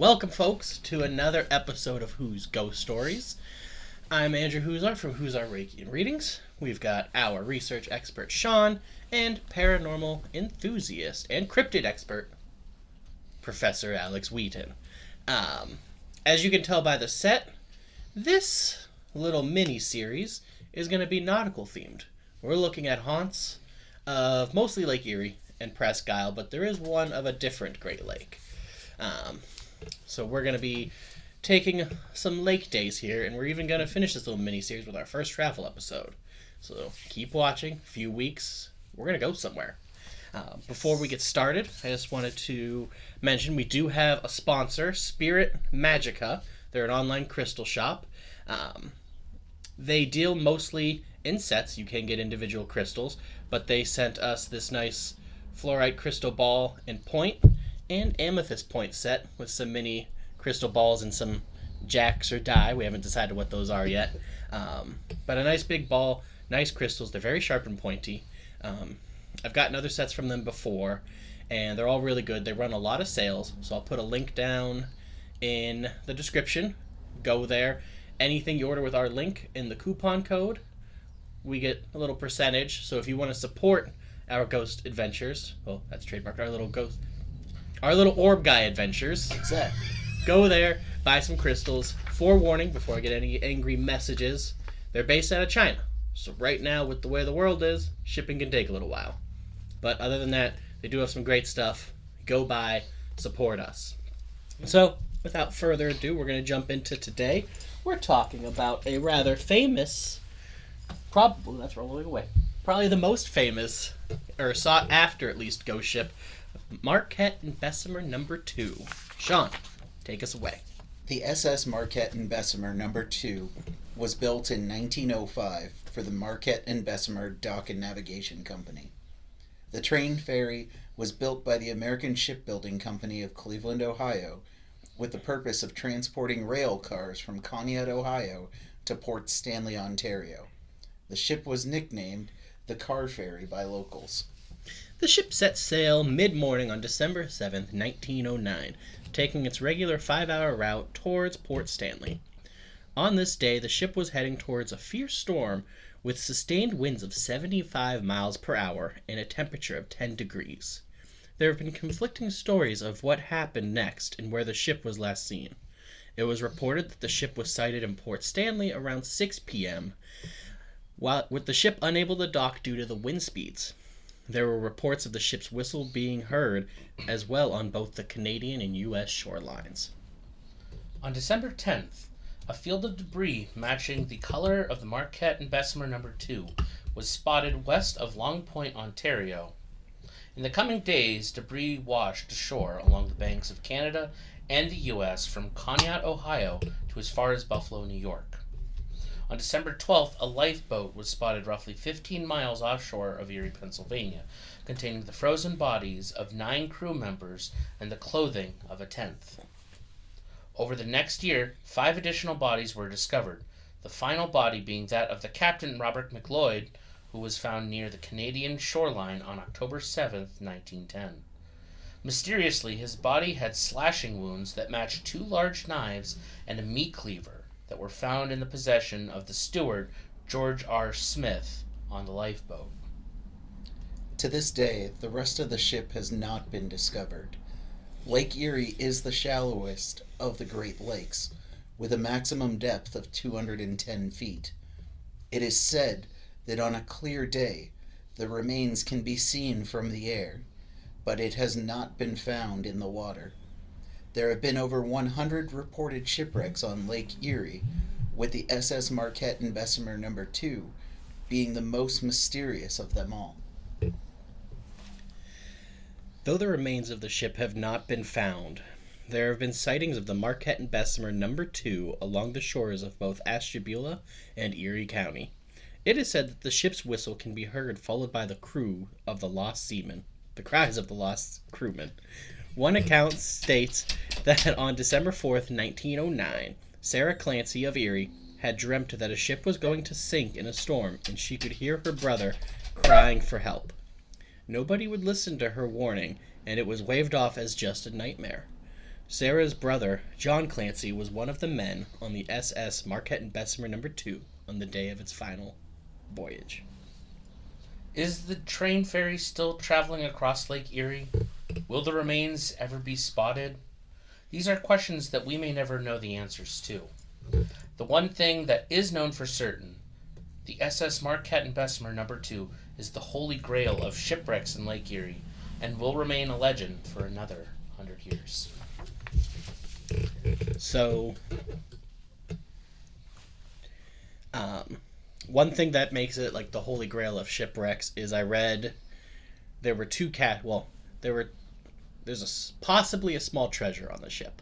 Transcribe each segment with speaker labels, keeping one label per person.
Speaker 1: Welcome, folks, to another episode of Who's Ghost Stories. I'm Andrew Huzar from Huzar Reiki and Readings. We've got our research expert, Sean, and paranormal enthusiast and cryptid expert, Professor Alex Wheaton. As you can tell by the set, this little mini-series is going to be nautical themed. We're looking at haunts of mostly Lake Erie and Presque Isle, but there is one of a different Great Lake. So we're going to be taking some lake days here, and we're even going to finish this little mini-series with our first travel episode. So keep watching. A few weeks, we're going to go somewhere. Before we get started, I just wanted to mention we do have a sponsor, Spirit Magica. They're an online crystal shop. They deal mostly in sets. You can get individual crystals, but they sent us this nice fluorite crystal ball and point and amethyst point set with some mini crystal balls and some jacks or die. We haven't decided what those are yet. But a nice big ball, nice crystals. They're very sharp and pointy. I've gotten other sets from them before, and they're all really good. They run a lot of sales, so I'll put a link down in the description. Go there. Anything you order with our link in the coupon code, we get a little percentage. So if you want to support our ghost adventures, well, that's trademarked, our little orb guy adventures.
Speaker 2: Exactly.
Speaker 1: Go there, buy some crystals. Forewarning, before I get any angry messages, they're based out of China. So right now, with the way the world is, shipping can take a little while. But other than that, they do have some great stuff. Go buy, support us. So, without further ado, we're going to jump into today. We're talking about a rather famous, probably the most famous, or sought after at least, ghost ship, Marquette Bessemer No. 2. Sean, take us away.
Speaker 2: The SS Marquette Bessemer No. 2 was built in 1905 for the Marquette Bessemer Dock and Navigation Company. The train ferry was built by the American Shipbuilding Company of Cleveland, Ohio, with the purpose of transporting rail cars from Conneaut, Ohio, to Port Stanley, Ontario. The ship was nicknamed the Car Ferry by locals.
Speaker 1: The ship set sail mid-morning on December 7th, 1909, taking its regular 5-hour route towards Port Stanley. On this day, the ship was heading towards a fierce storm with sustained winds of 75 miles per hour and a temperature of 10 degrees. There have been conflicting stories of what happened next and where the ship was last seen. It was reported that the ship was sighted in Port Stanley around 6 p.m., with the ship unable to dock due to the wind speeds. There were reports of the ship's whistle being heard as well on both the Canadian and U.S. shorelines.
Speaker 3: On December 10th, a field of debris matching the color of the Marquette Bessemer No. 2 was spotted west of Long Point, Ontario. In the coming days, debris washed ashore along the banks of Canada and the U.S. from Conneaut, Ohio to as far as Buffalo, New York. On December 12th, a lifeboat was spotted roughly 15 miles offshore of Erie, Pennsylvania, containing the frozen bodies of 9 crew members and the clothing of a 10th. Over the next year, 5 additional bodies were discovered, the final body being that of the captain, Robert McLeod, who was found near the Canadian shoreline on October 7th, 1910. Mysteriously, his body had slashing wounds that matched 2 large knives and a meat cleaver that were found in the possession of the steward, George R. Smith, on the lifeboat.
Speaker 2: To this day, the rest of the ship has not been discovered. Lake Erie is the shallowest of the Great Lakes, with a maximum depth of 210 feet. It is said that on a clear day, the remains can be seen from the air, but it has not been found in the water. There have been over 100 reported shipwrecks on Lake Erie, with the SS Marquette Bessemer No. 2 being the most mysterious of them all.
Speaker 1: Though the remains of the ship have not been found, there have been sightings of the Marquette Bessemer No. 2 along the shores of both Ashtabula and Erie County. It is said that the ship's whistle can be heard followed by the crew of the lost seamen, the cries of the lost crewmen. One account states that on December 4th, 1909, Sarah Clancy of Erie had dreamt that a ship was going to sink in a storm and she could hear her brother crying for help. Nobody would listen to her warning, and it was waved off as just a nightmare. Sarah's brother, John Clancy, was one of the men on the SS Marquette Bessemer No. 2 on the day of its final voyage.
Speaker 3: Is the train ferry still traveling across Lake Erie? Will the remains ever be spotted? These are questions that we may never know the answers to. The one thing that is known for certain, the SS Marquette Bessemer No. 2 is the holy grail of shipwrecks in Lake Erie and will remain a legend for another 100 years.
Speaker 1: So, one thing that makes it like the holy grail of shipwrecks is I read there were there's possibly a small treasure on the ship.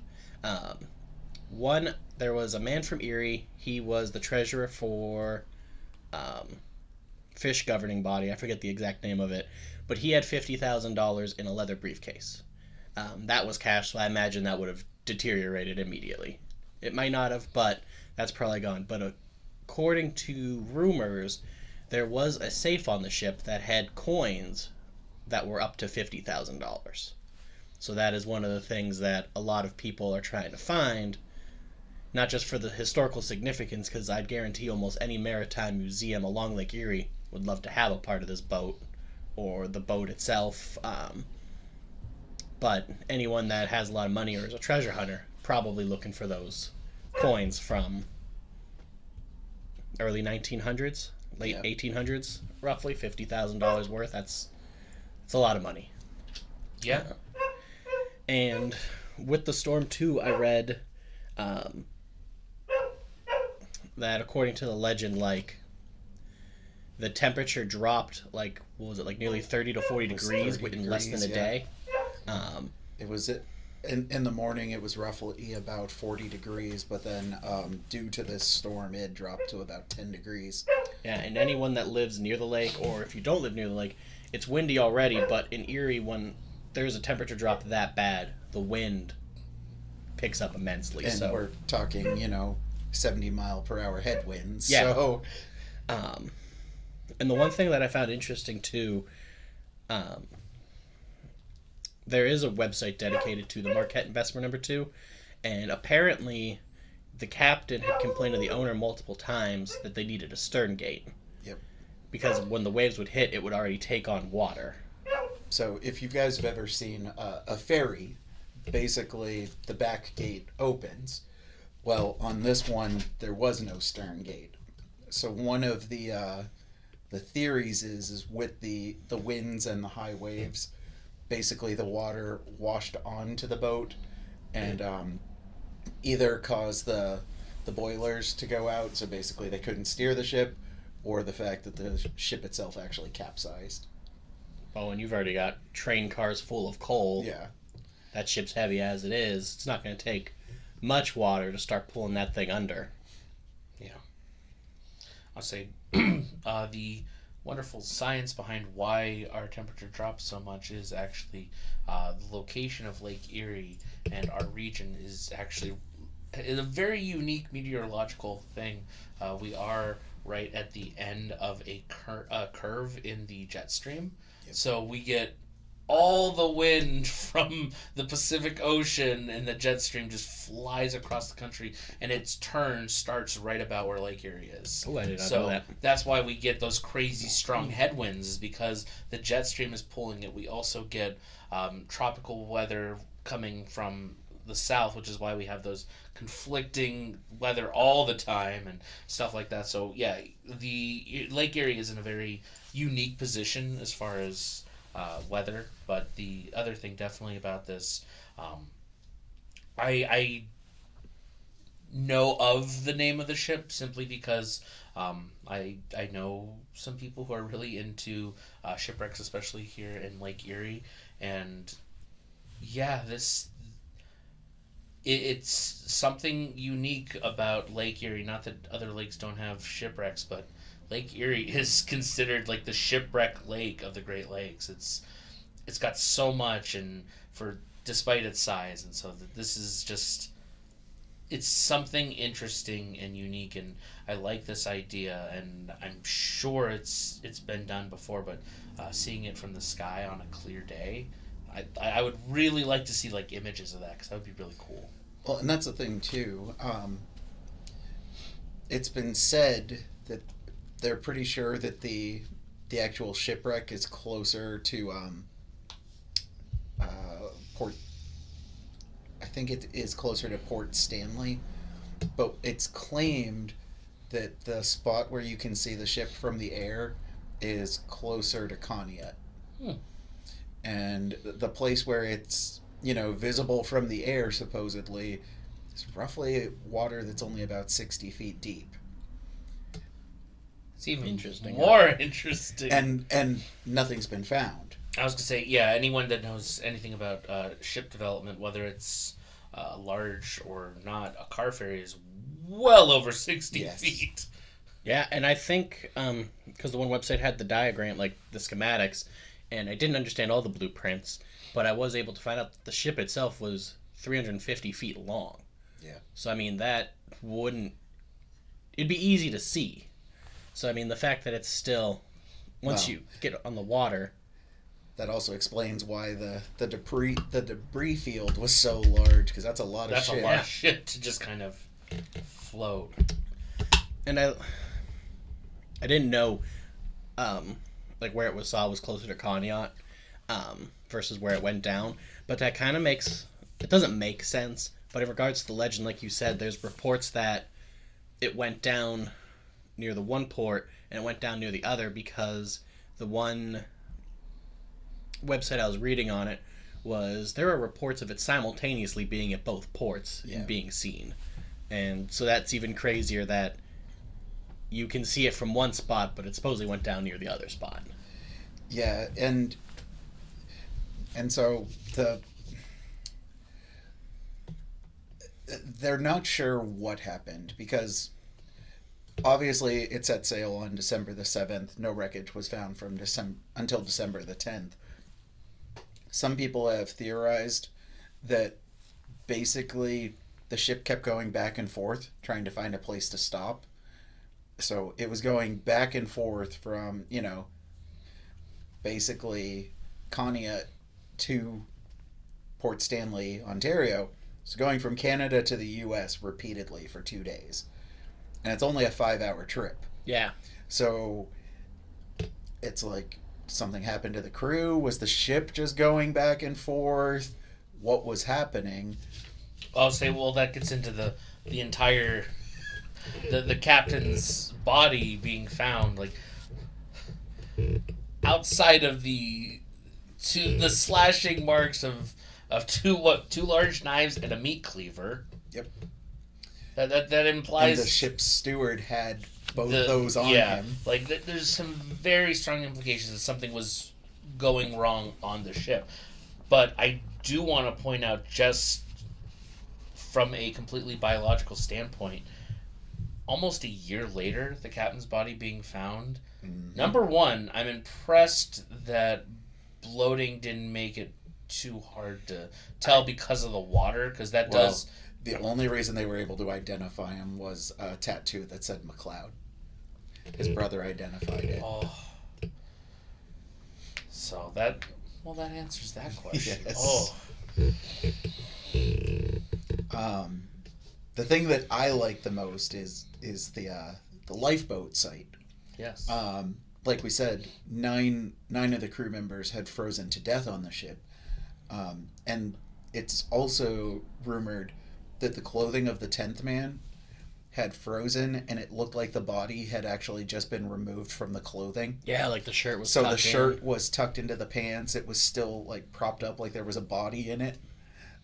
Speaker 1: One, there was a man from Erie. He was the treasurer for fish governing body. I forget the exact name of it, but he had $50,000 in a leather briefcase. That was cash, so I imagine that would have deteriorated immediately. It might not have, but that's probably gone. But according to rumors, there was a safe on the ship that had coins that were up to $50,000. So that is one of the things that a lot of people are trying to find, not just for the historical significance, because I'd guarantee almost any maritime museum along Lake Erie would love to have a part of this boat or the boat itself. But anyone that has a lot of money or is a treasure hunter probably looking for those coins from early 1900s, late 1800s, roughly $50,000 worth. That's a lot of money.
Speaker 3: Yeah.
Speaker 1: And with the storm too, I read that according to the legend, like the temperature dropped like nearly 30 to 40 degrees in less than a day.
Speaker 2: It was in the morning. It was roughly about 40 degrees, but then due to this storm, it dropped to about 10 degrees.
Speaker 1: Yeah, and anyone that lives near the lake, or if you don't live near the lake, it's windy already. But in Erie, when there's a temperature drop that bad, the wind picks up immensely.
Speaker 2: And
Speaker 1: so
Speaker 2: we're talking, 70-mile-per-hour headwinds.
Speaker 1: Yeah.
Speaker 2: So,
Speaker 1: and the one thing that I found interesting too, there is a website dedicated to the Marquette Bessemer No. 2, and apparently the captain had complained to the owner multiple times that they needed a stern gate.
Speaker 2: Yep.
Speaker 1: Because when the waves would hit, it would already take on water.
Speaker 2: So if you guys have ever seen a ferry, basically the back gate opens. Well, on this one, there was no stern gate. So one of the theories is with the winds and the high waves, basically the water washed onto the boat and either caused the boilers to go out, so basically they couldn't steer the ship, or the fact that the ship itself actually capsized.
Speaker 1: Oh, and you've already got train cars full of coal.
Speaker 2: Yeah.
Speaker 1: That ship's heavy as it is. It's not going to take much water to start pulling that thing under.
Speaker 3: Yeah. I'll say the wonderful science behind why our temperature drops so much is actually the location of Lake Erie, and our region is actually a very unique meteorological thing. We are right at the end of a curve in the jet stream. Yep. So we get all the wind from the Pacific Ocean, and the jet stream just flies across the country, and its turn starts right about where Lake Erie is.
Speaker 1: Oh, I did not know that.
Speaker 3: That's why we get those crazy strong headwinds, is because the jet stream is pulling it. We also get tropical weather coming from the south, which is why we have those conflicting weather all the time and stuff like that. So yeah, the Lake Erie is in a very unique position as far as weather. But the other thing definitely about this, I know of the name of the ship simply because I know some people who are really into shipwrecks, especially here in Lake Erie, and yeah, it's something unique about Lake Erie. Not that other lakes don't have shipwrecks, but Lake Erie is considered like the shipwreck lake of the Great Lakes. It's got so much, and despite its size, and so this is just, it's something interesting and unique, and I like this idea, and I'm sure it's been done before, but seeing it from the sky on a clear day, I would really like to see like images of that because that would be really cool.
Speaker 2: Well, and that's the thing too. It's been said that they're pretty sure that the actual shipwreck is closer to Port. I think it is closer to Port Stanley, but it's claimed that the spot where you can see the ship from the air is closer to Conneaut. And the place where it's, visible from the air, supposedly, is roughly water that's only about 60 feet deep.
Speaker 3: It's even
Speaker 1: Interesting.
Speaker 3: more interesting.
Speaker 2: And nothing's been found.
Speaker 3: I was going to say, yeah, anyone that knows anything about ship development, whether it's large or not, a car ferry is well over 60 feet.
Speaker 1: Yeah, and I think, because the one website had the diagram, like the schematics, and I didn't understand all the blueprints, but I was able to find out that the ship itself was 350 feet long.
Speaker 2: Yeah.
Speaker 1: So, I mean, that wouldn't... It'd be easy to see. So, I mean, the fact that it's still... Once you get on the water...
Speaker 2: That also explains why the debris field was so large, because that's a lot of shit.
Speaker 3: That's a lot of shit to just kind of float.
Speaker 1: And I didn't know, like, where it saw was closer to Conneaut, versus where it went down. But that kind of makes... It doesn't make sense, but in regards to the legend, like you said, there's reports that it went down near the one port, and it went down near the other, because the one website I was reading on it was there are reports of it simultaneously being at both ports and being seen. And so that's even crazier that you can see it from one spot, but it supposedly went down near the other spot.
Speaker 2: Yeah, and so they're not sure what happened, because obviously it set sail on December the 7th. No wreckage was found from until December the 10th. Some people have theorized that basically the ship kept going back and forth trying to find a place to stop. So it was going back and forth from, basically Conneaut to Port Stanley, Ontario. So going from Canada to the U.S. repeatedly for 2 days. And it's only a 5-hour trip.
Speaker 1: Yeah.
Speaker 2: So it's like something happened to the crew. Was the ship just going back and forth? What was happening?
Speaker 3: I'll say, well, that gets into the entire... The captain's body being found, like, outside of the slashing marks of two large knives and a meat cleaver.
Speaker 2: Yep.
Speaker 3: That implies...
Speaker 2: And the ship's steward had both those on him.
Speaker 3: Like, there's some very strong implications that something was going wrong on the ship. But I do want to point out, just from a completely biological standpoint, almost a year later, the captain's body being found. Mm-hmm. Number one, I'm impressed that bloating didn't make it too hard to tell because of the water, because that does...
Speaker 2: The only reason they were able to identify him was a tattoo that said McLeod. His brother identified it.
Speaker 3: Oh. So that answers that question.
Speaker 2: Yes.
Speaker 3: Oh.
Speaker 2: The thing that I like the most is the lifeboat site.
Speaker 3: Yes.
Speaker 2: Like we said, nine of the crew members had frozen to death on the ship, and it's also rumored that the clothing of the 10th man had frozen, and it looked like the body had actually just been removed from the clothing.
Speaker 1: Yeah, like the shirt was
Speaker 2: so
Speaker 1: tucked
Speaker 2: the shirt
Speaker 1: in.
Speaker 2: Was tucked into the pants. It was still like propped up like there was a body in it.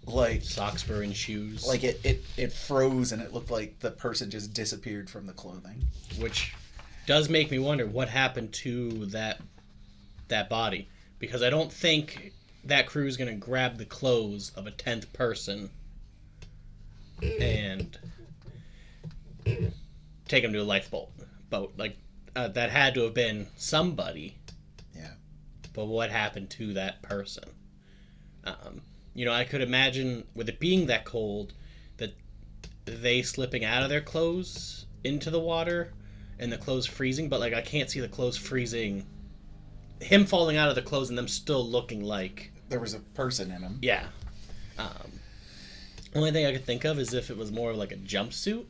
Speaker 2: Like
Speaker 1: socks were in shoes.
Speaker 2: Like it froze, and it looked like the person just disappeared from the clothing.
Speaker 1: Which does make me wonder what happened to that body, because I don't think that crew is going to grab the clothes of a 10th person and take him to a lifeboat boat. Like that had to have been somebody.
Speaker 2: Yeah.
Speaker 1: But what happened to that person? I could imagine with it being that cold that they slipping out of their clothes into the water and the clothes freezing, but I can't see the clothes freezing, him falling out of the clothes and them still looking like
Speaker 2: there was a person in him.
Speaker 1: Yeah. Only thing I could think of is if it was more of like a jumpsuit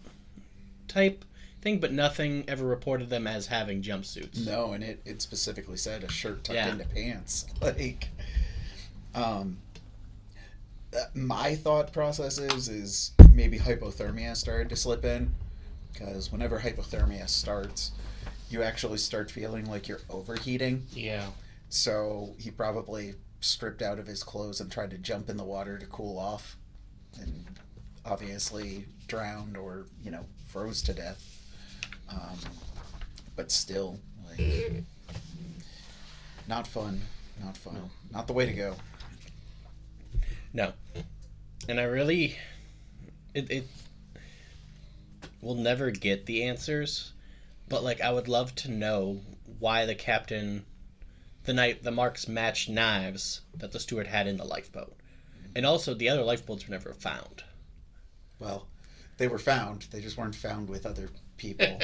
Speaker 1: type thing, but nothing ever reported them as having jumpsuits.
Speaker 2: No, and it specifically said a shirt tucked
Speaker 1: Yeah.
Speaker 2: into pants. Like, my thought process is maybe hypothermia started to slip in, because whenever hypothermia starts, you actually start feeling like you're overheating.
Speaker 3: Yeah.
Speaker 2: So he probably stripped out of his clothes and tried to jump in the water to cool off, and obviously drowned or, froze to death. But still, like, not fun. Not fun.
Speaker 1: No.
Speaker 2: Not the way to go.
Speaker 1: No. And I really... It we'll never get the answers, but, like, I would love to know why the captain... The marks matched knives that the steward had in the lifeboat. And also, the other lifeboats were never found.
Speaker 2: Well, they were found. They just weren't found with other people.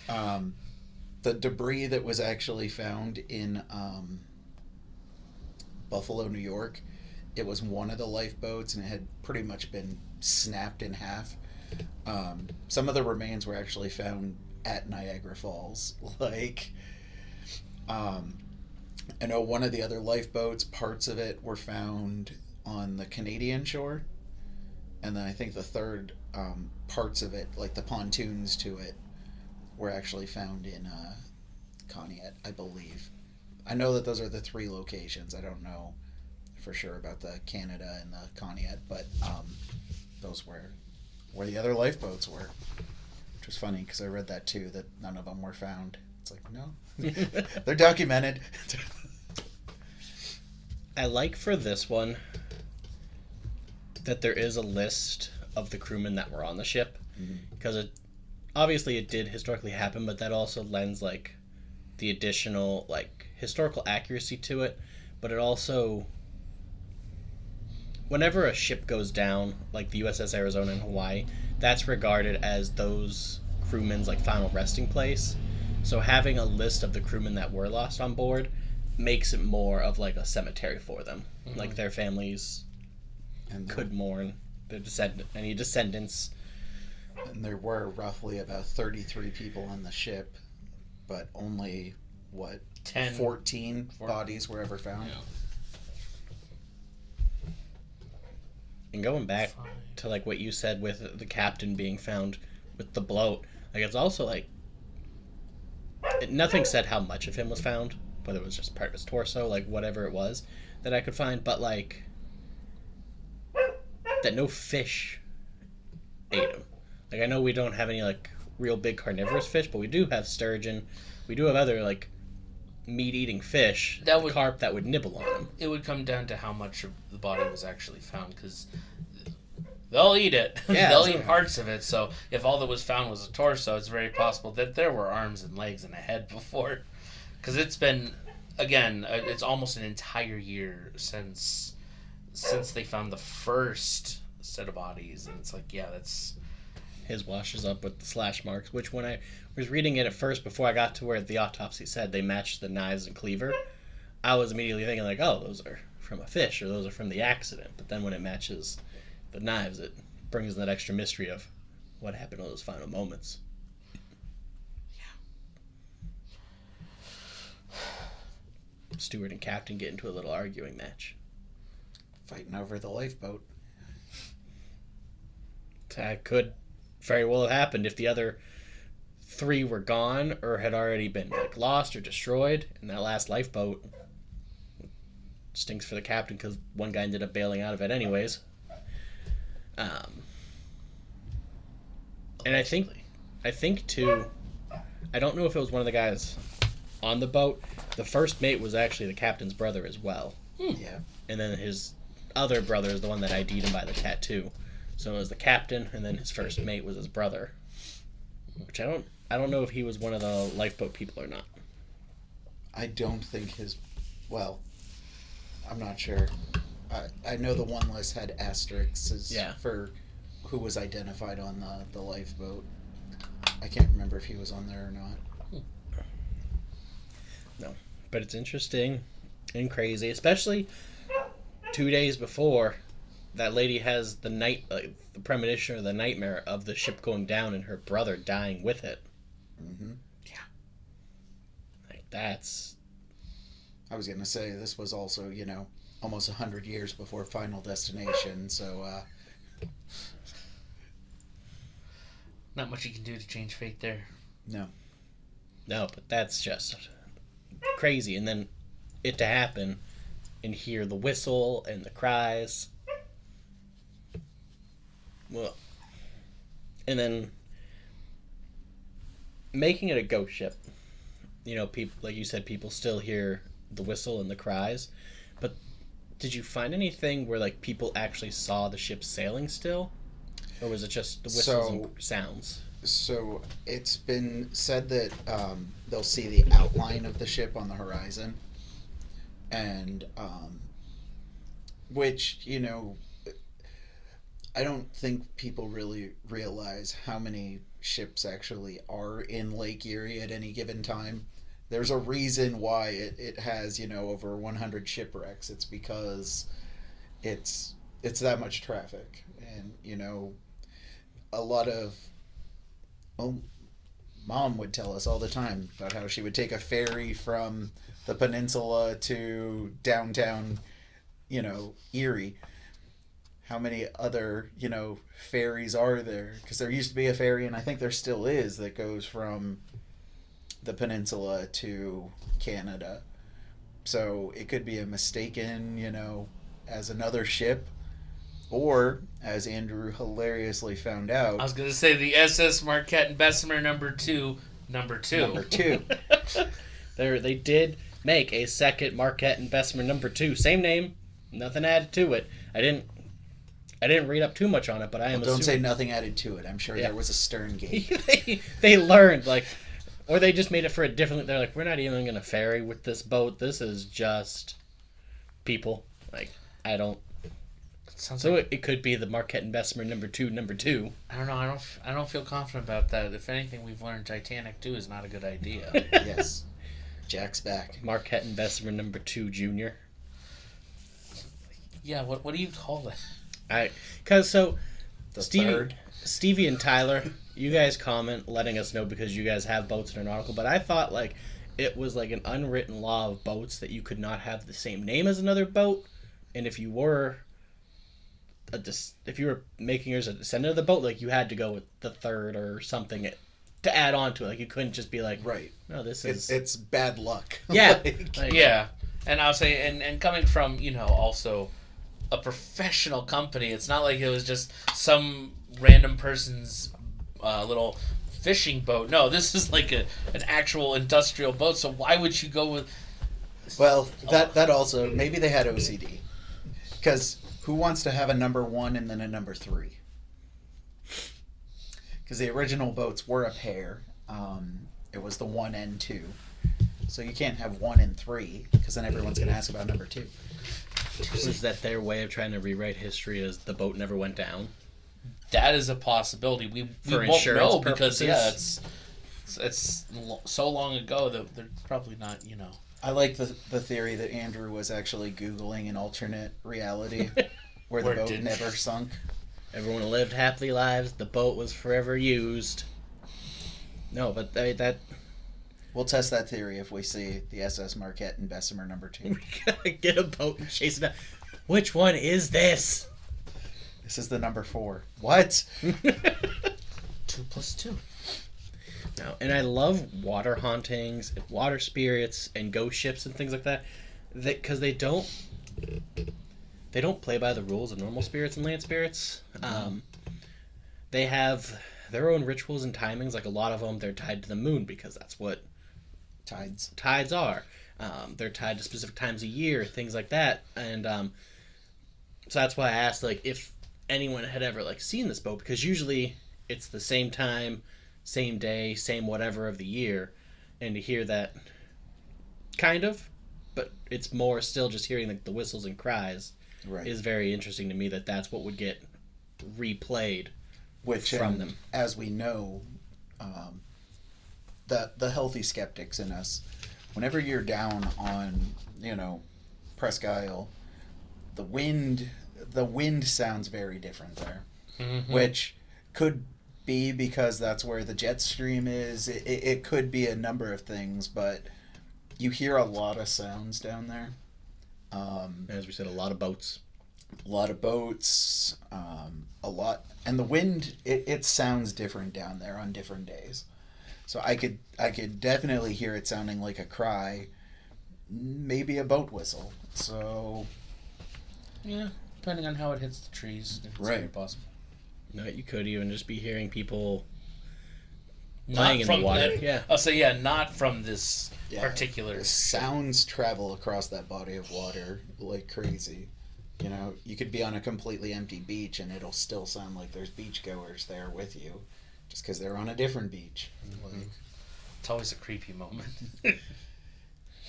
Speaker 2: The debris that was actually found in Buffalo, New York, it was one of the lifeboats, and it had pretty much been snapped in half. Some of the remains were actually found at Niagara Falls. Like, I know one of the other lifeboats, parts of it were found on the Canadian shore. And then I think the third parts of it, like the pontoons to it, were actually found in Conneaut, I believe. I know that those are the three locations. I don't know for sure about the Canada and the Conneaut, but those were where the other lifeboats were. Which was funny, because I read that too, that none of them were found. It's like, no. They're documented.
Speaker 1: I like for this one that there is a list of the crewmen that were on the ship, because obviously it did historically happen, but that also lends like the additional like historical accuracy to it. But it also, whenever a ship goes down, like the USS Arizona in Hawaii, that's regarded as those crewmen's like final resting place. So having a list of the crewmen that were lost on board makes it more of like a cemetery for them. Like their families
Speaker 2: And
Speaker 1: could mourn their any descendants.
Speaker 2: And there were roughly about 33 people on the ship, but only, 14 bodies were ever found?
Speaker 3: Yeah.
Speaker 1: And going back to like what you said with the captain being found with the bloat, like it's also like nothing said how much of him was found, whether it was just part of his torso, like whatever it was that I could find, but like that no fish ate him. Like I know we don't have any like real big carnivorous fish, but we do have sturgeon. We do have other like meat-eating fish, carp that would nibble on him.
Speaker 3: It would come down to how much of the body was actually found, because they'll eat it.
Speaker 1: Yeah,
Speaker 3: they'll eat parts of it. So if all that was found was a torso, it's very possible that there were arms and legs and a head before. Because it's been, again, it's almost an entire year since they found the first set of bodies. And it's like, yeah, that's...
Speaker 1: His washes up with the slash marks, which when I was reading it at first, before I got to where the autopsy said they matched the knives and cleaver, I was immediately thinking like, oh, those are from a fish or those are from the accident. But then when it matches the knives, it brings that extra mystery of what happened in those final moments. Yeah. Steward and captain get into a little arguing match.
Speaker 2: Fighting over the lifeboat.
Speaker 1: That could very well have happened if the other three were gone or had already been like lost or destroyed, and that last lifeboat stinks for the captain because one guy ended up bailing out of it anyways. And I think too, I don't know if it was one of the guys on the boat. The first mate was actually the captain's brother as well.
Speaker 2: Yeah.
Speaker 1: And then his other brother is the one that ID'd him by the tattoo. So it was the captain, and then his first mate was his brother. Which I don't know if he was one of the lifeboat people or not.
Speaker 2: I don't think well, I'm not sure. I know the one list had asterisks for who was identified on the lifeboat. I can't remember if he was on there or not.
Speaker 1: No. But it's interesting and crazy, especially 2 days before, that lady has the the premonition or the nightmare of the ship going down and her brother dying with it.
Speaker 2: Mm-hmm.
Speaker 3: Yeah.
Speaker 1: Like, that's...
Speaker 2: I was going to say, this was also, almost 100 years before Final Destination, so...
Speaker 3: Not much you can do to change fate there.
Speaker 2: No.
Speaker 1: No, but that's just crazy. And then it to happen and hear the whistle and the cries. Well, and then making it a ghost ship. People, like you said, people still hear the whistle and the cries. But did you find anything where, like, people actually saw the ship sailing still? Or was it just the whistles and sounds?
Speaker 2: So it's been said that they'll see the outline of the ship on the horizon. And, which, I don't think people really realize how many ships actually are in Lake Erie at any given time. There's a reason why it has, over 100 shipwrecks. It's because it's that much traffic. And, a lot of... Well, Mom would tell us all the time about how she would take a ferry from the peninsula to downtown, Erie. How many other, ferries are there? Because there used to be a ferry, and I think there still is, that goes from the peninsula to Canada. So it could be a mistaken, as another ship. Or, as Andrew hilariously found out...
Speaker 3: I was going to say the SS Marquette Bessemer No. 2.
Speaker 2: Number 2.
Speaker 1: They did make a second Marquette Bessemer No. 2. Same name, nothing added to it. I didn't read up too much on it, but I am
Speaker 2: Don't say nothing added to it. I'm sure there was a stern gate.
Speaker 1: they learned, or they just made it for a different... They're like, we're not even going to ferry with this boat. This is just people. I don't... It could be the Marquette Bessemer No. 2, number 2.
Speaker 3: I don't know. I don't feel confident about that. If anything, we've learned Titanic 2 is not a good idea.
Speaker 2: Yes. Jack's back.
Speaker 1: Marquette Bessemer No. 2 Junior.
Speaker 3: Yeah, what do you call it?
Speaker 1: Stevie and Tyler, you guys comment letting us know because you guys have boats in an article, but I thought it was an unwritten law of boats that you could not have the same name as another boat, and if you were making yours a descendant of the boat, you had to go with the third or something to add on to it. You couldn't just be
Speaker 2: right.
Speaker 1: No, this is...
Speaker 2: It's bad luck.
Speaker 1: Yeah.
Speaker 3: Yeah. And I'll say, and coming from, also a professional company, it's not like it was just some random person's little fishing boat. No, this is an actual industrial boat, so why would you go with...
Speaker 2: Well, that also, maybe they had OCD. Because... Who wants to have a number 1 and then a number 3? Because the original boats were a pair. It was the 1 and 2. So you can't have 1 and 3, because then everyone's going to ask about number 2.
Speaker 1: Is that their way of trying to rewrite history as the boat never went down?
Speaker 3: That is a possibility. We won't know because, it's so long ago that they're probably not,
Speaker 2: I like the theory that Andrew was actually Googling an alternate reality where the boat never sunk.
Speaker 1: Everyone lived happy lives. The boat was forever used. No, but that...
Speaker 2: We'll test that theory if we see the SS Marquette Bessemer No. 2.
Speaker 1: We gotta get a boat and chase it down. Which one is this?
Speaker 2: This is the number 4. What?
Speaker 3: 2 plus 2.
Speaker 1: No, and I love water hauntings, and water spirits, and ghost ships and things like that, because they don't play by the rules of normal spirits and land spirits. They have their own rituals and timings. A lot of them, they're tied to the moon because that's what tides are. They're tied to specific times of year, things like that, and so that's why I asked if anyone had ever seen this boat, because usually it's the same time, same day, same whatever of the year, and to hear that kind of, but it's more still just hearing the whistles and cries is very interesting to me, that's what would get replayed from them.
Speaker 2: As we know, the healthy skeptics in us, whenever you're down on, Presque Isle, the wind sounds very different there,
Speaker 3: Mm-hmm.
Speaker 2: which could be because that's where the jet stream is. It could be a number of things, but you hear a lot of sounds down there.
Speaker 1: As we said, a lot of boats.
Speaker 2: A lot of boats, a lot, and the wind. It sounds different down there on different days. So I could definitely hear it sounding like a cry, maybe a boat whistle. So
Speaker 3: Yeah, depending on how it hits the trees, it's
Speaker 2: Right.
Speaker 3: very possible.
Speaker 1: No, you could even just be hearing people
Speaker 3: Not
Speaker 1: playing in the
Speaker 3: from
Speaker 1: water.
Speaker 3: that-
Speaker 1: Yeah.
Speaker 3: I'll say, not from this
Speaker 2: yeah,
Speaker 3: particular.
Speaker 2: the sounds travel across that body of water like crazy. You know, you could be on a completely empty beach and it'll still sound like there's beachgoers there with you, just because they're on a different beach. Like,
Speaker 3: It's always a creepy moment.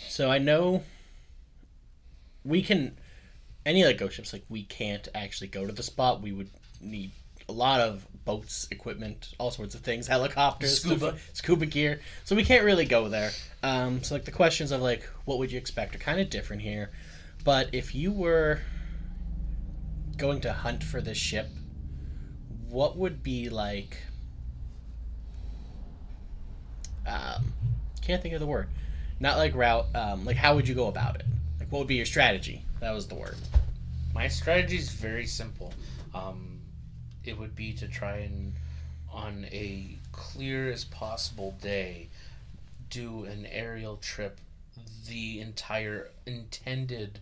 Speaker 1: So I know we can, any like ghost ships, like we can't actually go to the spot. We would need a lot of boats, equipment, all sorts of things, helicopters, scuba gear. So we can't really go there. So like the questions of like what would you expect are kind of different here. But if you were going to hunt for this ship, what would be like? Can't think of the word. Not like route. Like how would you go about it? Like what would be your strategy? That was the word.
Speaker 3: My strategy is very simple. It would be to try and, on a clear as possible day, do an aerial trip the entire intended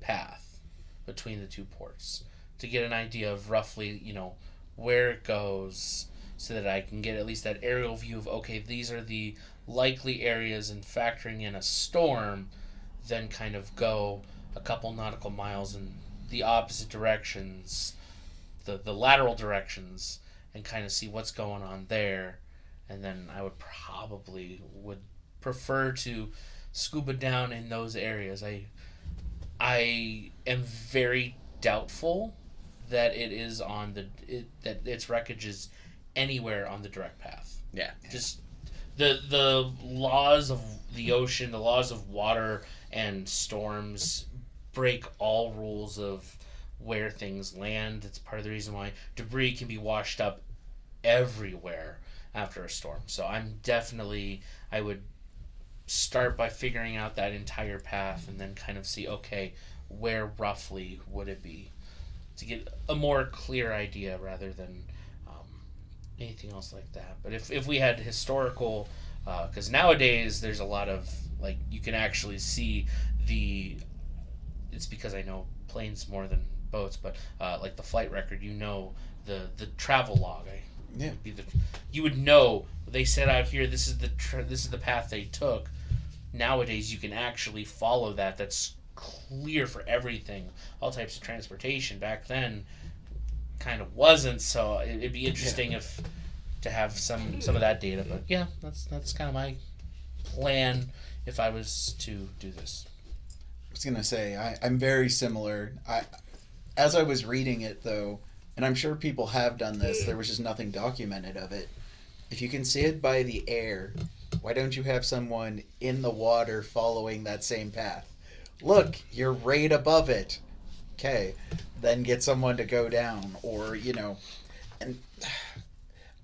Speaker 3: path between the two ports to get an idea of roughly, where it goes, so that I can get at least that aerial view of, okay, these are the likely areas, and factoring in a storm, then kind of go a couple nautical miles in the opposite directions, the lateral directions, and kind of see what's going on there. And then I would prefer to scuba down in those areas. I am very doubtful that it is that its wreckage is anywhere on the direct path.
Speaker 1: Yeah.
Speaker 3: Just the laws of the ocean, the laws of water and storms break all rules of where things land. It's part of the reason why debris can be washed up everywhere after a storm. So I would start by figuring out that entire path and then kind of see, okay, where roughly would it be, to get a more clear idea rather than anything else like that. But if we had historical, because nowadays there's a lot of, like, you can actually see it's because I know planes more than boats, but like the flight record, the travel log.
Speaker 2: Yeah.
Speaker 3: You would know they set out here. This is the path they took. Nowadays, you can actually follow that. That's clear for everything, all types of transportation. Back then, kind of wasn't. So it'd be interesting to have some of that data. But yeah, that's kind of my plan if I was to do this.
Speaker 2: I was gonna say I'm very similar. As I was reading it though, and I'm sure people have done this, there was just nothing documented of it. If you can see it by the air, why don't you have someone in the water following that same path? Look, you're right above it. Okay, then get someone to go down, or and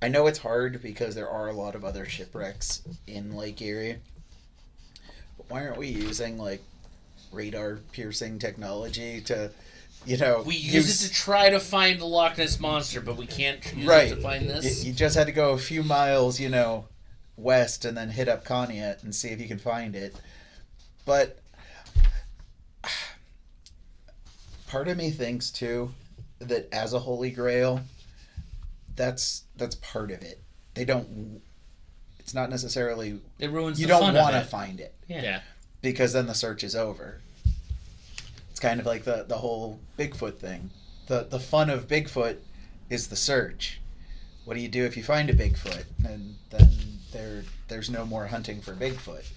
Speaker 2: I know it's hard because there are a lot of other shipwrecks in Lake Erie. But why aren't we using like radar piercing technology to,
Speaker 3: we use it to try to find the Loch Ness Monster, but we can't use
Speaker 2: right.
Speaker 3: it to find this.
Speaker 2: You just had to go a few miles, west and then hit up Conneaut and see if you can find it. But part of me thinks too that as a Holy Grail, that's part of it. It's not necessarily,
Speaker 3: It ruins
Speaker 2: you
Speaker 3: the
Speaker 2: don't
Speaker 3: fun of
Speaker 2: want to
Speaker 3: it.
Speaker 2: find it
Speaker 3: Yeah.
Speaker 2: because then the search is over. It's kind of like the whole Bigfoot thing. The fun of Bigfoot is the search. What do you do if you find a Bigfoot? And then there's no more hunting for Bigfoot.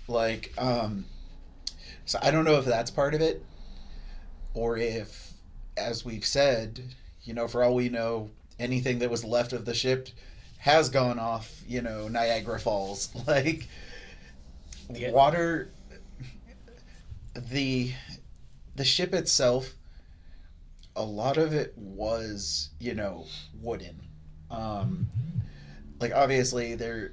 Speaker 2: Like, so I don't know if that's part of it, or if, as we've said, for all we know, anything that was left of the ship has gone off, Niagara Falls. Like, water, the ship itself a lot of it was, wooden. Like obviously there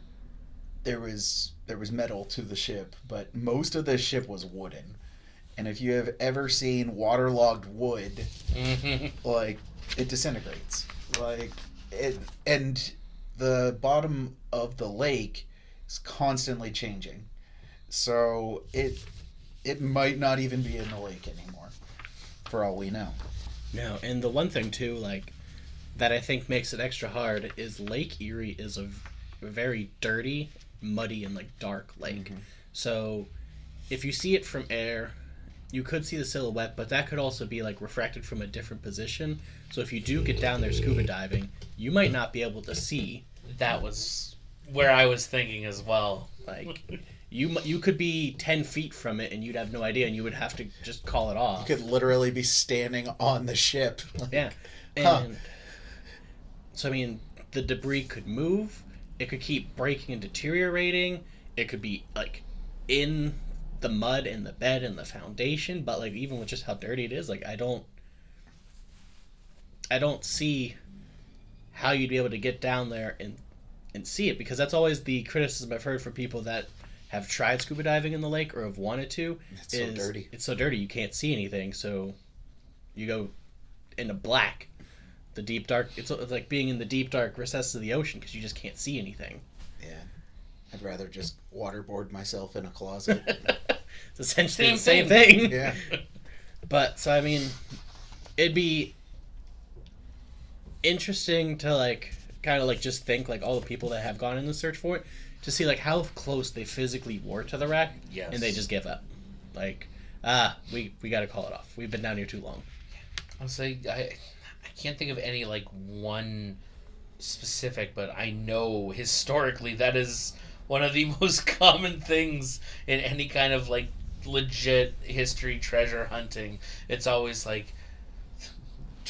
Speaker 2: was metal to the ship, but most of the ship was wooden. And if you have ever seen waterlogged wood, like it disintegrates. Like it, and the bottom of the lake is constantly changing. So it might not even be in the lake anymore, for all we know.
Speaker 1: No, and the one thing too, like that I think makes it extra hard is Lake Erie is a very dirty, muddy, and like dark lake.
Speaker 2: Mm-hmm.
Speaker 1: So if you see it from air, you could see the silhouette, but that could also be like refracted from a different position. So if you do get down there scuba diving, you might not be able to see.
Speaker 3: That was where I was thinking as well.
Speaker 1: Like you could be 10 feet from it and you'd have no idea, and you would have to just call it off.
Speaker 2: You could literally be standing on the ship. Like,
Speaker 1: yeah. And so I mean, the debris could move. It could keep breaking and deteriorating. It could be like in the mud and the bed and the foundation, but like even with just how dirty it is, like I don't see how you'd be able to get down there and see it, because that's always the criticism I've heard from people that have tried scuba diving in the lake or have wanted to.
Speaker 2: It's so dirty.
Speaker 1: It's so dirty you can't see anything, so you go into black. The deep dark, it's like being in the deep dark recesses of the ocean because you just can't see anything.
Speaker 2: Yeah. I'd rather just waterboard myself in a closet.
Speaker 1: It's essentially the same thing.
Speaker 2: Yeah.
Speaker 1: But, so, I mean, it'd be interesting to, like, kind of, like, just think, like, all the people that have gone in the search for it, to see, like, how close they physically were to the wreck.
Speaker 3: Yes.
Speaker 1: And they just give up. Like, we got to call it off. We've been down here too long.
Speaker 3: I'll say, I can't think of any, like, one specific, but I know historically that is one of the most common things in any kind of, like, legit history treasure hunting. It's always, like,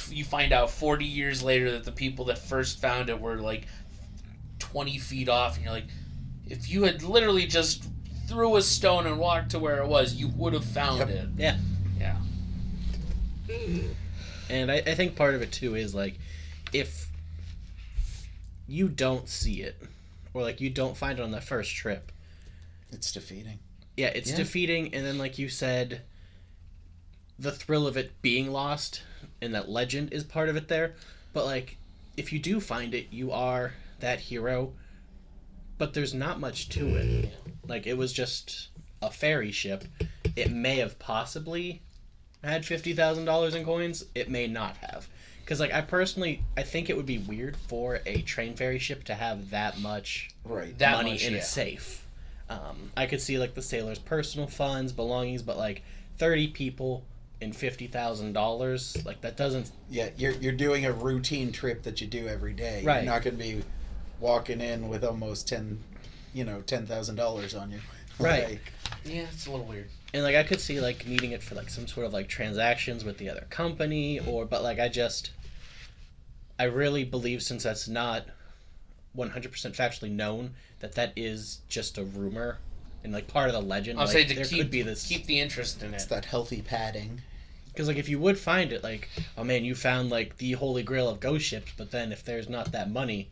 Speaker 3: you find out 40 years later that the people that first found it were, like, 20 feet off, and you're like, if you had literally just threw a stone and walked to where it was, you would have found it.
Speaker 1: Yeah.
Speaker 3: Yeah.
Speaker 1: And I think part of it, too, is, like, if you don't see it, or, like, you don't find it on the first trip.
Speaker 2: It's defeating.
Speaker 1: Yeah, it's defeating, and then, like you said, the thrill of it being lost, and that legend is part of it there. But, like, if you do find it, you are that hero, but there's not much to it. Like, it was just a ferry ship. It may have possibly had $50,000 in coins. It may not have. Because, like, I think it would be weird for a train ferry ship to have that much money in a safe. I could see, like, the sailors' personal funds, belongings, but, like, 30 people and $50,000, like, that doesn't...
Speaker 2: Yeah, you're doing a routine trip that you do every day.
Speaker 1: Right.
Speaker 2: You're not going to be walking in with almost $10,000 on you.
Speaker 1: Right.
Speaker 2: Like,
Speaker 3: Yeah, it's a little weird.
Speaker 1: And, like, I could see, like, needing it for, like, some sort of, like, transactions with the other company, but, like, I really believe, since that's not 100% factually known, that is just a rumor and, like, part of the legend.
Speaker 3: I'll
Speaker 1: like,
Speaker 3: say to
Speaker 1: there could be this...
Speaker 3: keep the interest in
Speaker 2: it's
Speaker 3: it.
Speaker 2: that healthy padding.
Speaker 1: Because, like, if you would find it, like, oh, man, you found, like, the holy grail of ghost ships, but then if there's not that money,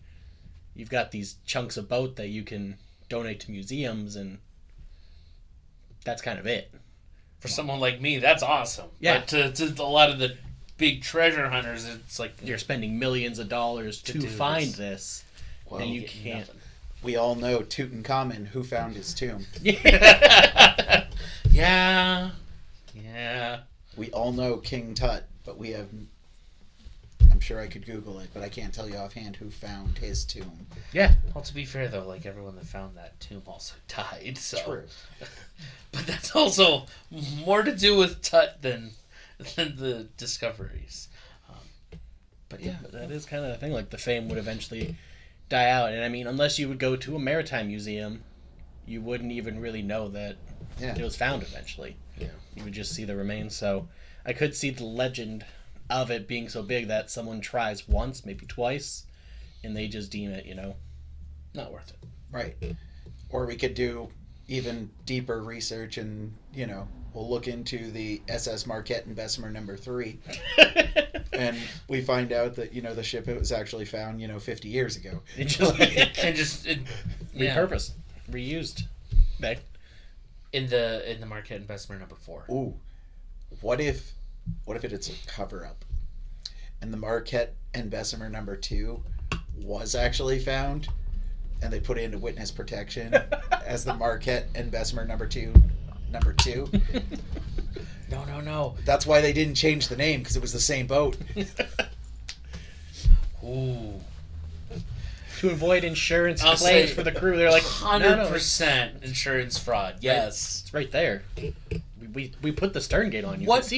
Speaker 1: you've got these chunks of boat that you can donate to museums, and that's kind of it.
Speaker 3: For someone like me, that's awesome.
Speaker 1: Yeah.
Speaker 3: But to a lot of the big treasure hunters, it's like...
Speaker 1: You're spending millions of dollars to find this,
Speaker 2: Well,
Speaker 1: and you can't...
Speaker 3: Nothing.
Speaker 2: We all know Tutankhamun, who found his tomb.
Speaker 1: Yeah.
Speaker 3: Yeah. Yeah.
Speaker 2: We all know King Tut, but we have... I'm sure I could Google it, but I can't tell you offhand who found his tomb.
Speaker 1: Yeah.
Speaker 3: Well, to be fair, though, like, everyone that found that tomb also died, so...
Speaker 2: True.
Speaker 3: But that's also more to do with Tut than the discoveries. But yeah.
Speaker 1: But that is kind of the thing. Like, the fame would eventually die out. And, I mean, unless you would go to a maritime museum, you wouldn't even really know that it was found eventually.
Speaker 3: Yeah.
Speaker 1: You would just see the remains. So I could see the legend of it being so big that someone tries once, maybe twice, and they just deem it,
Speaker 3: Not worth it.
Speaker 2: Right. Or we could do even deeper research and, we'll look into the SS Marquette Bessemer No. 3, and we find out that, the ship it was actually found, 50 years ago.
Speaker 1: Repurposed, reused. Back.
Speaker 3: In the Marquette Bessemer No. 4.
Speaker 2: Ooh, what if it's a cover-up, and the Marquette and Bessemer No. 2 was actually found, and they put it into witness protection as the Marquette and Bessemer No. 2.
Speaker 3: No.
Speaker 2: That's why they didn't change the name, because it was the same boat.
Speaker 3: Ooh.
Speaker 1: To avoid insurance claims for the crew, they're like
Speaker 3: 100% insurance fraud. Yes,
Speaker 1: it's right there. We put the stern gate on.
Speaker 3: What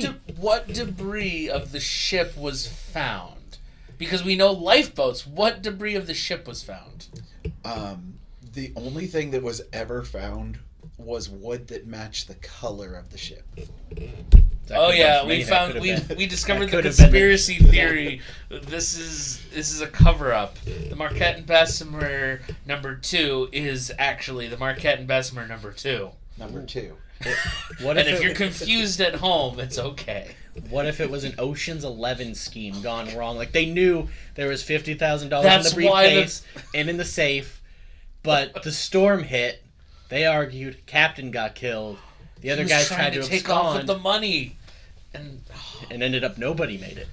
Speaker 3: debris of the ship was found? Because we know lifeboats. What debris of the ship was found?
Speaker 2: The only thing that was ever found was wood that matched the color of the ship.
Speaker 3: We discovered the conspiracy theory. This is a cover up. The Marquette and Bessemer No. 2 is actually the Marquette and Bessemer No. 2.
Speaker 2: Number 2.
Speaker 3: If you're confused at home, it's okay.
Speaker 1: What if it was an Ocean's 11 scheme gone wrong? Like, they knew there was $50,000 in the briefcase and in the safe, but the storm hit. They argued. Captain got killed. The other guys tried to
Speaker 3: take off with the money, and
Speaker 1: ended up nobody made it.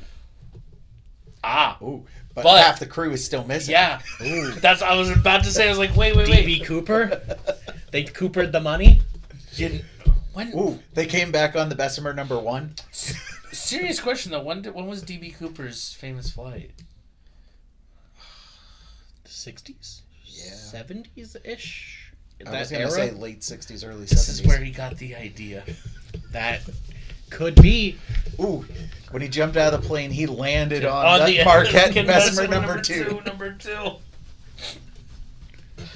Speaker 2: But half the crew is still missing.
Speaker 3: Yeah, that's what I was about to say. I was like, wait.
Speaker 1: D.B. Cooper. They Coopered the money.
Speaker 2: They came back on the Bessemer No. 1.
Speaker 3: Serious question though. When was D.B. Cooper's famous flight?
Speaker 1: 60s?
Speaker 2: Yeah.
Speaker 1: 70s-ish?
Speaker 2: I was going to say late 60s, early 70s.
Speaker 3: This is where he got the idea.
Speaker 1: That could be.
Speaker 2: Ooh, when he jumped out of the plane, he landed on the Marquette Bessemer No. 2.
Speaker 3: Number 2.
Speaker 1: I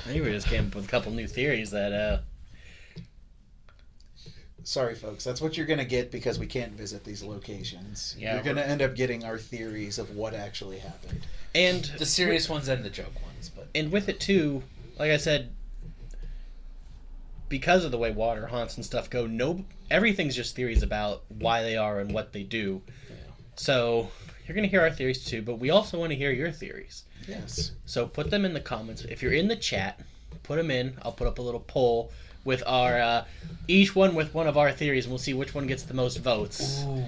Speaker 1: think we just came up with a couple new theories that...
Speaker 2: Sorry, folks. That's what you're going to get because we can't visit these locations.
Speaker 3: Yeah,
Speaker 2: you're going to end up getting our theories of what actually happened.
Speaker 1: And
Speaker 3: the serious ones and the joke ones.
Speaker 1: And with it, too, like I said, because of the way water haunts and stuff go, everything's just theories about why they are and what they do. Yeah. So you're going to hear our theories, too, but we also want to hear your theories.
Speaker 2: Yes.
Speaker 1: So put them in the comments. If you're in the chat, put them in. I'll put up a little poll with our each one with one of our theories, and we'll see which one gets the most votes.
Speaker 3: Ooh.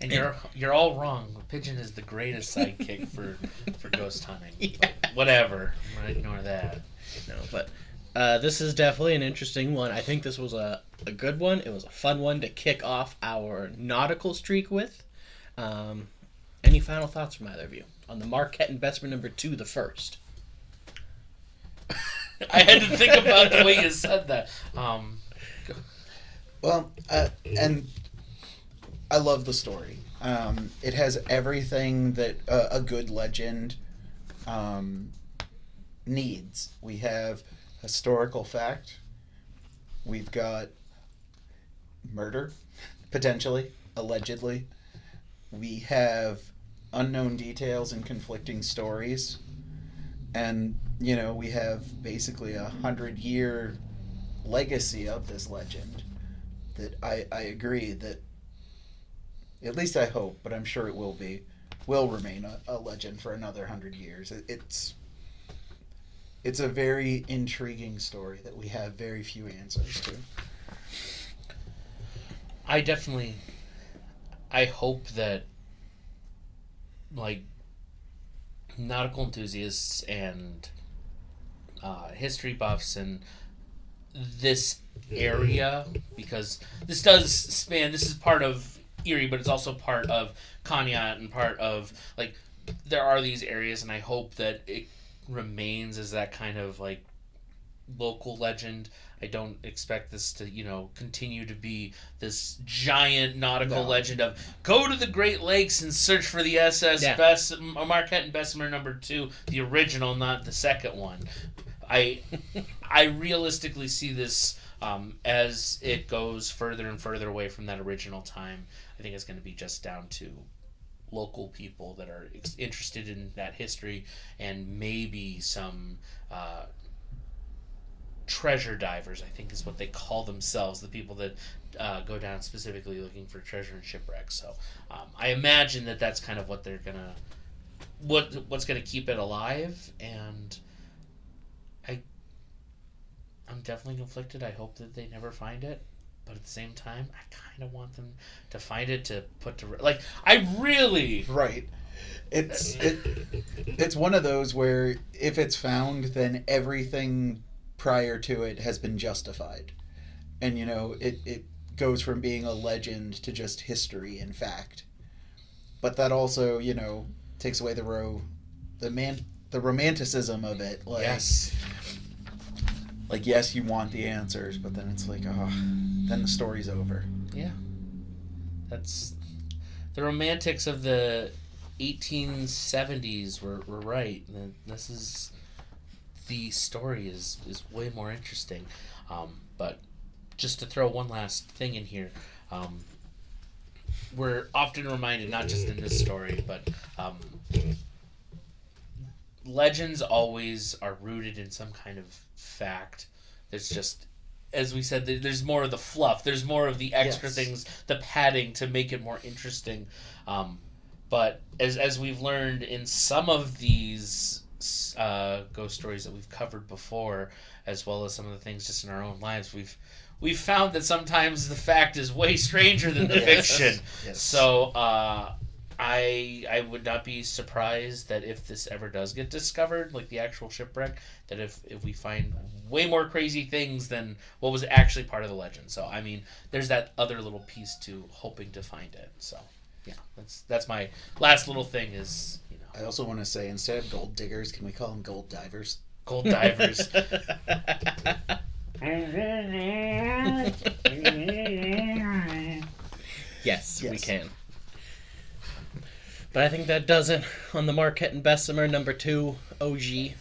Speaker 3: And you're all wrong. Pigeon is the greatest sidekick for ghost hunting. Yeah. Whatever. I'm gonna ignore that.
Speaker 1: No, but this is definitely an interesting one. I think this was a good one. It was a fun one to kick off our nautical streak with. Any final thoughts from either of you on the Marquette and Bessemer No. 2, the first?
Speaker 3: I had to think about the way you said that.
Speaker 2: And I love the story. It has everything that a good legend needs. We have historical fact. We've got murder, potentially, allegedly. We have unknown details and conflicting stories. And, we have basically 100-year legacy of this legend that I agree that, at least I hope, but I'm sure it will remain a legend for another 100 years. It's a very intriguing story that we have very few answers to.
Speaker 3: I hope that, nautical enthusiasts and history buffs and this area, because this is part of Erie, but it's also part of Conneaut and part of, there are these areas, and I hope that it remains as that kind of, local legend. I don't expect this to, continue to be this giant nautical legend of go to the Great Lakes and search for the SS Marquette and Bessemer No. 2, the original, not the second one. I realistically see this as it goes further and further away from that original time. I think it's going to be just down to local people that are interested in that history and maybe some treasure divers, I think is what they call themselves, the people that go down specifically looking for treasure and shipwrecks. So I imagine that that's kind of what they're gonna, what's gonna keep it alive. And I'm definitely conflicted. I hope that they never find it, but at the same time, I kind of want them to find it to put to like. I really
Speaker 2: Right. It's one of those where if it's found, then everything prior to it has been justified, and it goes from being a legend to just history and fact. But that also takes away the romanticism of it. Like,
Speaker 3: yes.
Speaker 2: Like, yes, you want the answers, but then it's like, then the story's over.
Speaker 3: Yeah. That's the romantics of the 1870s were right. This is the story is way more interesting. But just to throw one last thing in here, we're often reminded, not just in this story, but legends always are rooted in some kind of fact. There's just, as we said, there's more of the fluff. There's more of the extra things, the padding to make it more interesting. But as we've learned in some of these ghost stories that we've covered before, as well as some of the things just in our own lives, we've found that sometimes the fact is way stranger than the fiction.
Speaker 2: Yes.
Speaker 3: So I would not be surprised that if this ever does get discovered, like the actual shipwreck, that if we find way more crazy things than what was actually part of the legend. So I mean, there's that other little piece to hoping to find it. So yeah, that's my last little thing is,
Speaker 2: I also want to say, instead of gold diggers, can we call them gold divers?
Speaker 3: Gold divers.
Speaker 1: Yes, we can. But I think that does it on the Marquette and Bessemer number 2 OG.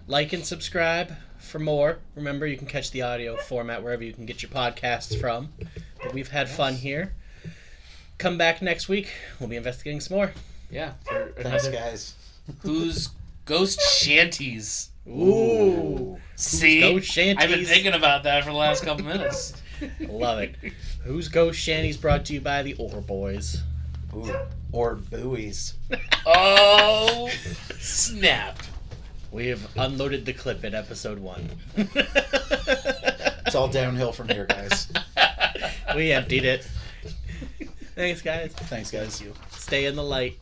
Speaker 1: Like and subscribe for more. Remember, you can catch the audio format wherever you can get your podcasts from. But we've had fun here. Come back next week. We'll be investigating some more.
Speaker 3: Yeah. For
Speaker 2: Thanks, guys.
Speaker 3: Who's Ghost Shanties?
Speaker 1: Ooh.
Speaker 3: See?
Speaker 1: Ghost Shanties?
Speaker 3: I've been thinking about that for the last couple minutes.
Speaker 1: Love it. Who's Ghost Shanties brought to you by the Ore Boys.
Speaker 2: Ooh. Or buoys.
Speaker 3: Oh, snap.
Speaker 1: We have unloaded the clip in episode 1.
Speaker 2: It's all downhill from here, guys.
Speaker 1: We emptied it. Thanks, guys.
Speaker 2: Thanks, guys.
Speaker 1: Stay in the light.